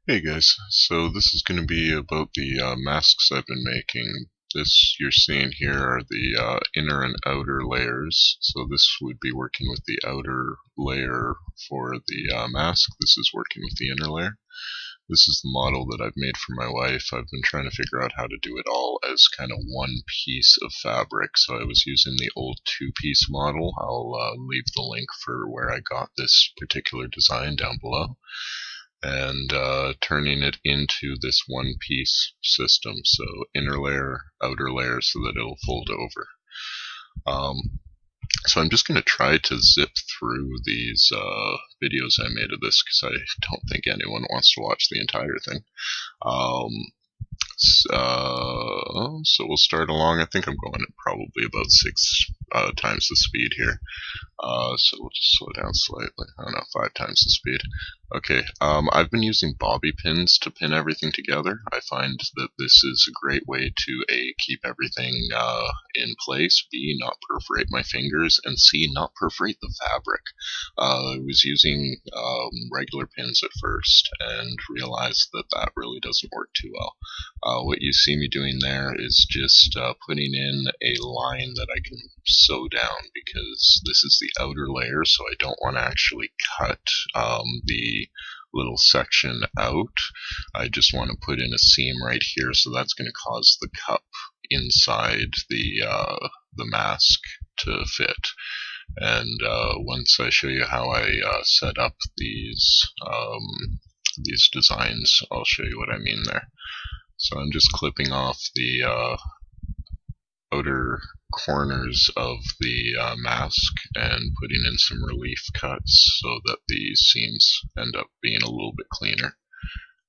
Hey guys, so this is going to be about the masks I've been making. This you're seeing here are the inner and outer layers. So this would be working with the outer layer for the mask. This is working with the inner layer. This is the model that I've made for my wife. I've been trying to figure out how to do it all as kind of one piece of fabric. So I was using the old two-piece model. I'll leave the link for where I got this particular design down below, and turning it into this one piece system. So inner layer, outer layer, so that it'll fold over. So I'm just going to try to zip through these videos I made of this because I don't think anyone wants to watch the entire thing. Um, so we'll start along. I think I'm going at probably about 6 times the speed here. So we'll just slow down slightly. I don't know, 5 times the speed. Okay, I've been using bobby pins to pin everything together. I find that this is a great way to A, keep everything in place, B, not perforate my fingers, and C, not perforate the fabric. I was using regular pins at first and realized that that really doesn't work too well. What you see me doing there is just putting in a line that I can sew down, because this is the outer layer, so I don't want to actually cut the little section out. I just want to put in a seam right here, so that's going to cause the cup inside the mask to fit. And once I show you how I set up these designs, I'll show you what I mean there. So I'm just clipping off the outer corners of the mask and putting in some relief cuts so that the seams end up being a little bit cleaner.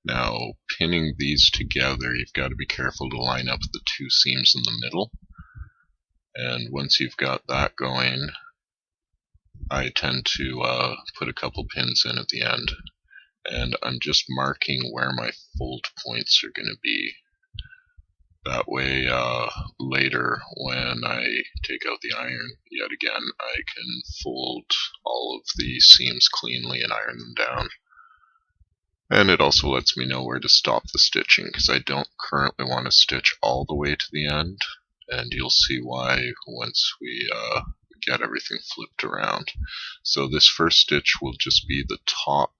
Now, pinning these together, you've got to be careful to line up the two seams in the middle. And once you've got that going, I tend to put a couple pins in at the end. And I'm just marking where my fold points are going to be. That way, later when I take out the iron, yet again, I can fold all of the seams cleanly and iron them down. And it also lets me know where to stop the stitching, because I don't currently want to stitch all the way to the end, and you'll see why once we get everything flipped around. So this first stitch will just be the top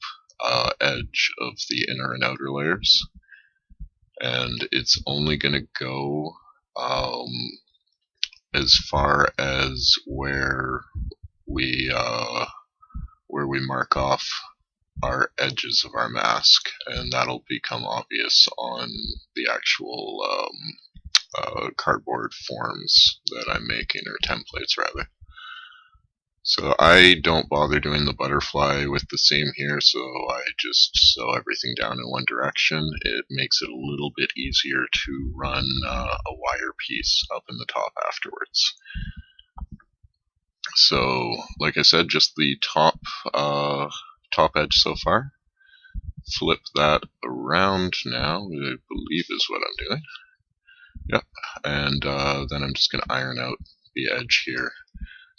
edge of the inner and outer layers, and it's only going to go as far as where we mark off our edges of our mask, and that'll become obvious on the actual cardboard forms that I'm making, or templates rather. So I don't bother doing the butterfly with the seam here, so I just sew everything down in one direction. It makes it a little bit easier to run a wire piece up in the top afterwards. So, like I said, just the top edge so far. Flip that around now, I believe is what I'm doing. Yep, and then I'm just going to iron out the edge here.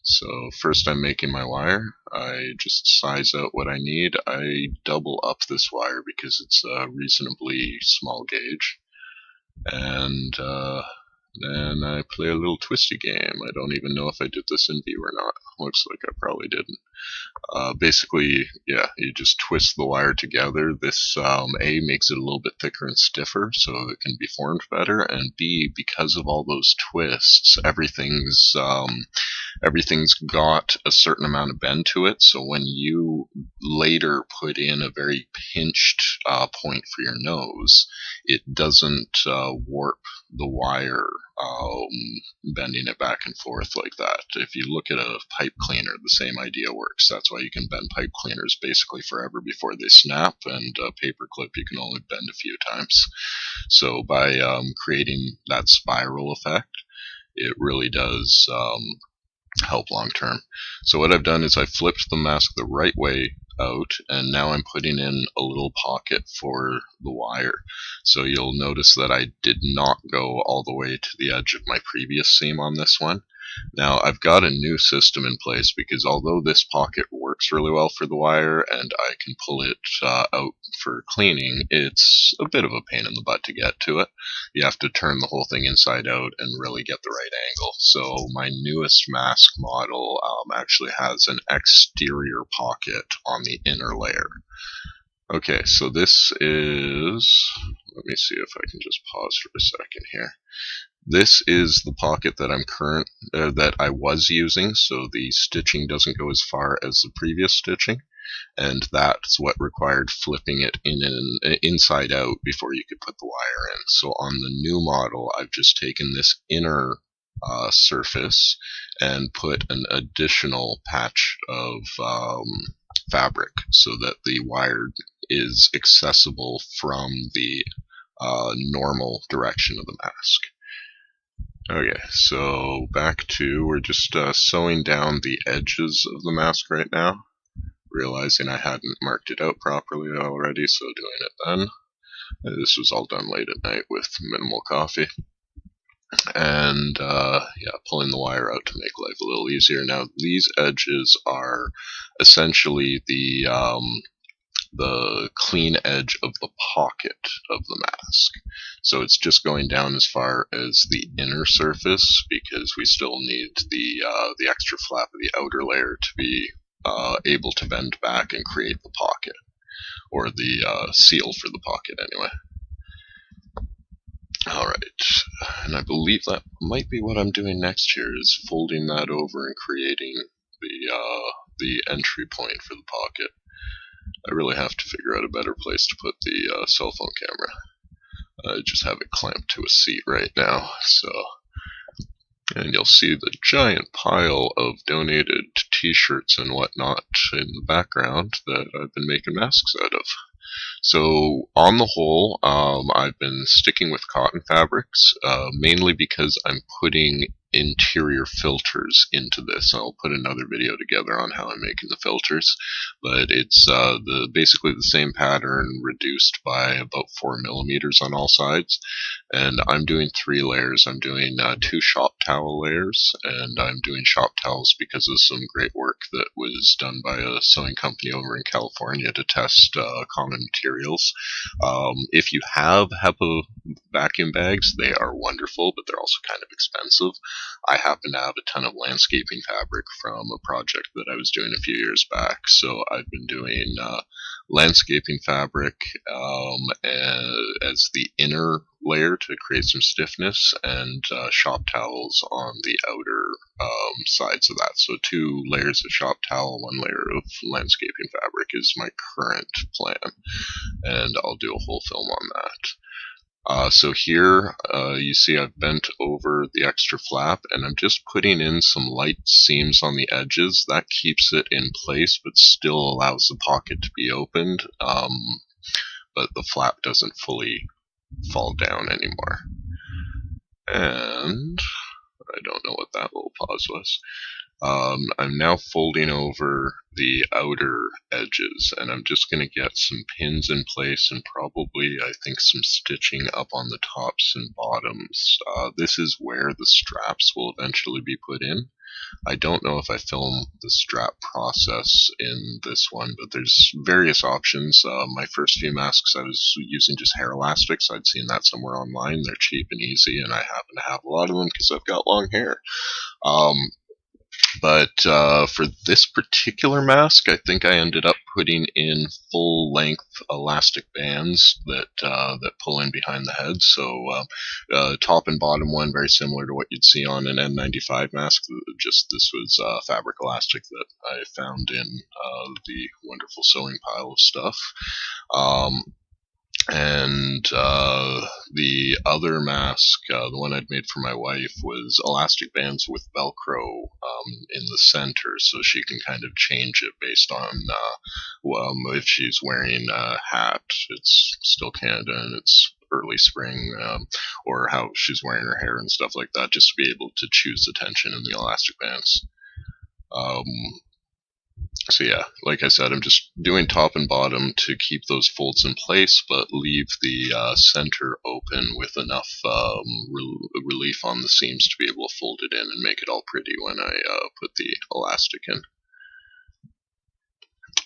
So first I'm making my wire. I just size out what I need. I double up this wire because it's a reasonably small gauge. And then I play a little twisty game. I don't even know if I did this in view or not. Looks like I probably didn't. Basically, yeah, you just twist the wire together. This A, makes it a little bit thicker and stiffer so it can be formed better, and B, because of all those twists, everything's got a certain amount of bend to it, so when you later put in a very pinched point for your nose, it doesn't warp the wire, bending it back and forth like that. If you look at a pipe cleaner, the same idea works. That's why you can bend pipe cleaners basically forever before they snap, and a paper clip you can only bend a few times. So by creating that spiral effect, it really does help long term. So what I've done is I flipped the mask the right way out, and now I'm putting in a little pocket for the wire. So you'll notice that I did not go all the way to the edge of my previous seam on this one. Now I've got a new system in place because although this pocket works really well for the wire and I can pull it out for cleaning, it's a bit of a pain in the butt to get to it. You have to turn the whole thing inside out and really get the right angle. So my newest mask model actually has an exterior pocket on the inner layer. Okay, so this is, let me see if I can just pause for a second here. This is the pocket that that I was using, so the stitching doesn't go as far as the previous stitching, and that's what required flipping it inside out before you could put the wire in. So on the new model, I've just taken this inner surface and put an additional patch of fabric so that the wire is accessible from the normal direction of the mask. Okay, so back to, we're just sewing down the edges of the mask right now, realizing I hadn't marked it out properly already, so doing it then. This was all done late at night with minimal coffee. And yeah, pulling the wire out to make life a little easier. Now these edges are essentially the clean edge of the pocket of the mask. So it's just going down as far as the inner surface because we still need the extra flap of the outer layer to be able to bend back and create the pocket, or the seal for the pocket anyway. Alright, and I believe that might be what I'm doing next here, is folding that over and creating the entry point for the pocket. I really have to figure out a better place to put the cell phone camera. I just have it clamped to a seat right now, so. And you'll see the giant pile of donated t-shirts and whatnot in the background that I've been making masks out of. So on the whole, I've been sticking with cotton fabrics, mainly because I'm putting interior filters into this. I'll put another video together on how I'm making the filters, but it's basically the same pattern reduced by about 4 millimeters on all sides, and I'm doing 3 layers. I'm doing 2 shop towel layers, and I'm doing shop towels because of some great work that was done by a sewing company over in California to test common materials. If you have HEPA vacuum bags, they are wonderful, but they're also kind of expensive. I happen to have a ton of landscaping fabric from a project that I was doing a few years back, so I've been doing landscaping fabric as the inner layer to create some stiffness, and shop towels on the outer sides of that. So 2 layers of shop towel, 1 layer of landscaping fabric is my current plan, and I'll do a whole film on that. So here you see I've bent over the extra flap, and I'm just putting in some light seams on the edges. That keeps it in place but still allows the pocket to be opened, but the flap doesn't fully fall down anymore. And I don't know what that little pause was. I'm now folding over the outer edges, and I'm just going to get some pins in place and probably, I think, some stitching up on the tops and bottoms. This is where the straps will eventually be put in. I don't know if I film the strap process in this one, but there's various options. My first few masks I was using just hair elastics. I'd seen that somewhere online. They're cheap and easy, and I happen to have a lot of them because I've got long hair. But for this particular mask, I think I ended up putting in full-length elastic bands that pull in behind the head. So top and bottom one, very similar to what you'd see on an N95 mask. Just this was fabric elastic that I found in the wonderful sewing pile of stuff. And the other mask, the one I'd made for my wife, was elastic bands with Velcro in the center, so she can kind of change it based on if she's wearing a hat, it's still Canada and it's early spring, or how she's wearing her hair and stuff like that, just to be able to choose the tension in the elastic bands. So yeah, like I said, I'm just doing top and bottom to keep those folds in place, but leave the center open with enough relief on the seams to be able to fold it in and make it all pretty when I put the elastic in.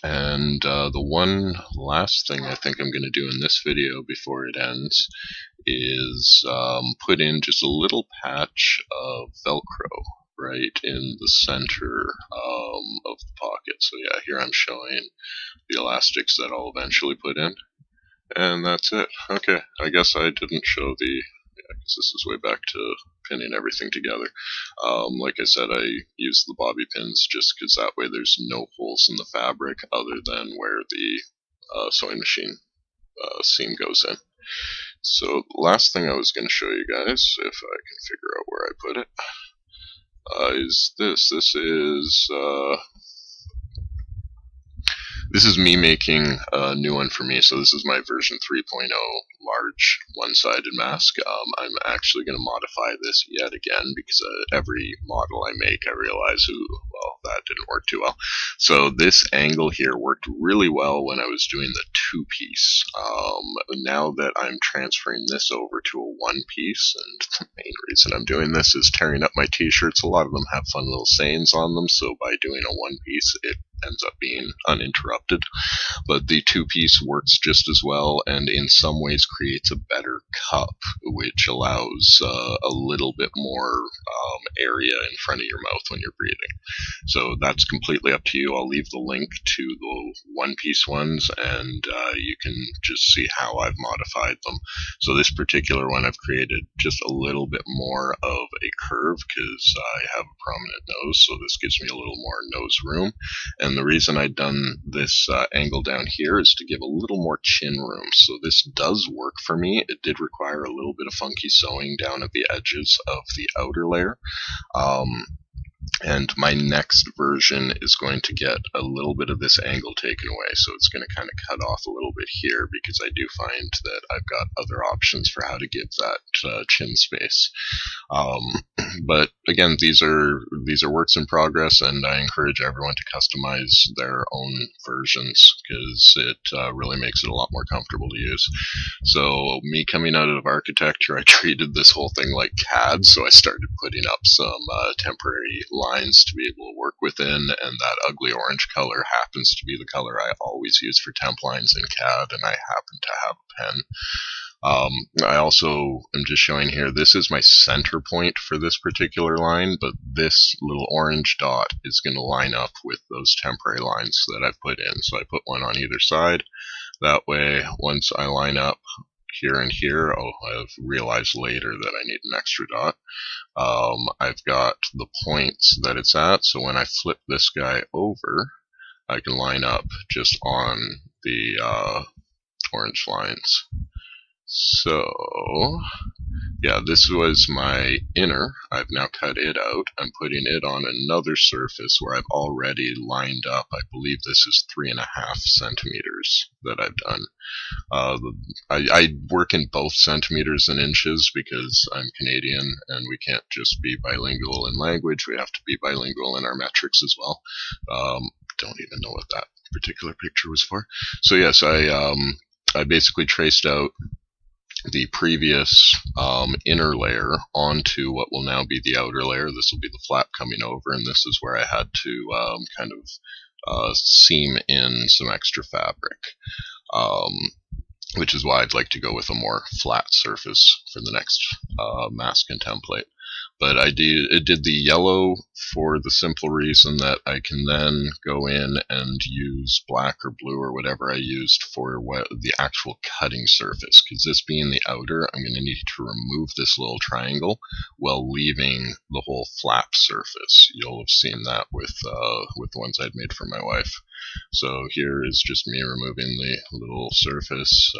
And the one last thing I think I'm going to do in this video before it ends is put in just a little patch of Velcro right in the center of the pocket. So yeah, here I'm showing the elastics that I'll eventually put in. And that's it. Okay, I guess I didn't show the, because this is way back to pinning everything together. Like I said, I use the bobby pins just because that way there's no holes in the fabric other than where the sewing machine seam goes in. So last thing I was going to show you guys, if I can figure out where I put it, is this. This is me making a new one for me, so this is my version 3.0 large one-sided mask. I'm actually going to modify this yet again because every model I make I realize, well, that didn't work too well. So this angle here worked really well when I was doing the two-piece. Now that I'm transferring this over to a one-piece, and the main reason I'm doing this is tearing up my t-shirts. A lot of them have fun little sayings on them, so by doing a one-piece, it ends up being uninterrupted. But the two-piece works just as well, and in some ways creates a better cup, which allows a little bit more area in front of your mouth when you're breathing. So that's completely up to you. I'll leave the link to the one-piece ones, and you can just see how I've modified them. So this particular one I've created just a little bit more of a curve because I have a prominent nose, so this gives me a little more nose room. And the reason I've done this angle down here is to give a little more chin room. So this does work for me. It did require a little bit of funky sewing down at the edges of the outer layer. And my next version is going to get a little bit of this angle taken away, so it's going to kind of cut off a little bit here because I do find that I've got other options for how to give that chin space. But again, these are works in progress, and I encourage everyone to customize their own versions because it really makes it a lot more comfortable to use. So me coming out of architecture, I treated this whole thing like CAD, so I started putting up some temporary lines to be able to work within, and that ugly orange color happens to be the color I always use for temp lines in CAD, and I happen to have a pen. I also am just showing here, this is my center point for this particular line, but this little orange dot is going to line up with those temporary lines that I've put in. So I put one on either side. That way, once I line up here and here, I've realized later that I need an extra dot. I've got the points that it's at, so when I flip this guy over, I can line up just on the orange lines. So, yeah, this was my inner. I've now cut it out. I'm putting it on another surface where I've already lined up. I believe this is 3.5 centimeters that I've done. I work in both centimeters and inches because I'm Canadian and we can't just be bilingual in language. We have to be bilingual in our metrics as well. Don't even know what that particular picture was for. So yes, I basically traced out the previous inner layer onto what will now be the outer layer. This will be the flap coming over, and this is where I had to kind of seam in some extra fabric, which is why I'd like to go with a more flat surface for the next mask and template. But I did the yellow for the simple reason that I can then go in and use black or blue or whatever I used for the actual cutting surface. Because this being the outer, I'm going to need to remove this little triangle while leaving the whole flap surface. You'll have seen that with the ones I'd made for my wife. So here is just me removing the little surface,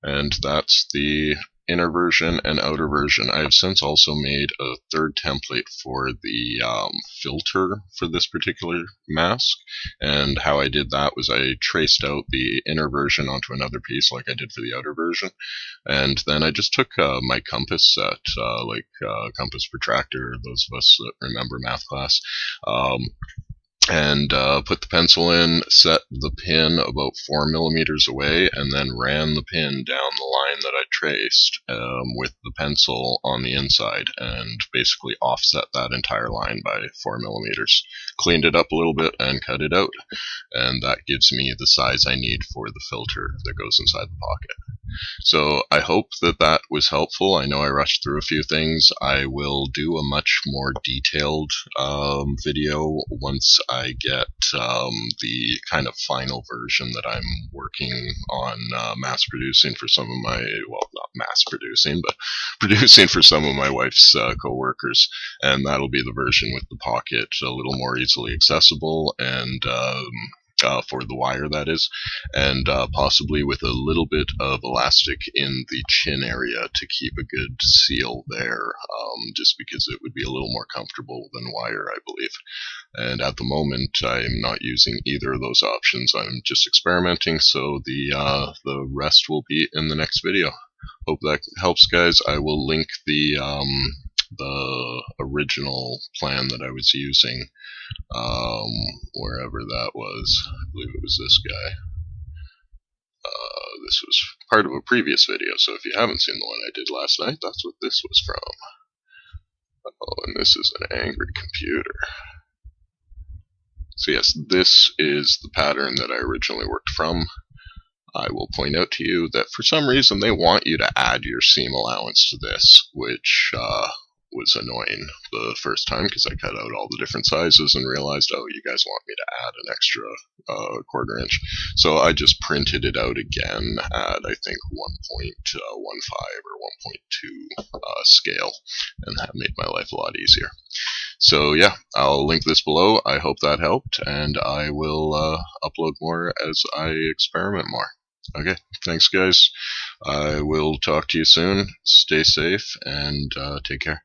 and that's the inner version and outer version. I have since also made a third template for the filter for this particular mask, and how I did that was I traced out the inner version onto another piece like I did for the outer version, and then I just took my compass set, compass protractor, those of us that remember math class, and put the pencil in, set the pin about 4 millimeters away, and then ran the pin down the line that I traced with the pencil on the inside, and basically offset that entire line by 4 millimeters. Cleaned it up a little bit and cut it out, and that gives me the size I need for the filter that goes inside the pocket. So I hope that that was helpful. I know I rushed through a few things. I will do a much more detailed video once I get the kind of final version that I'm working on mass producing for some of my, well, not mass producing, but producing for some of my wife's co-workers. And that'll be the version with the pocket a little more easily accessible, and for the wire, that is, and possibly with a little bit of elastic in the chin area to keep a good seal there, just because it would be a little more comfortable than wire, I believe. And at the moment, I'm not using either of those options. I'm just experimenting, so the rest will be in the next video. Hope that helps, guys. I will link the original plan that I was using, wherever that was. I believe it was this guy. This was part of a previous video, so if you haven't seen the one I did last night, that's what this was from. Oh, and this is an angry computer. So yes, this is the pattern that I originally worked from. I will point out to you that for some reason they want you to add your seam allowance to this, which was annoying the first time because I cut out all the different sizes and realized, oh, you guys want me to add an extra 1/4 inch. So I just printed it out again at, I think, 1.15 or 1.2 scale, and that made my life a lot easier. So yeah, I'll link this below. I hope that helped, and I will upload more as I experiment more. Okay, thanks guys. I will talk to you soon. Stay safe and take care.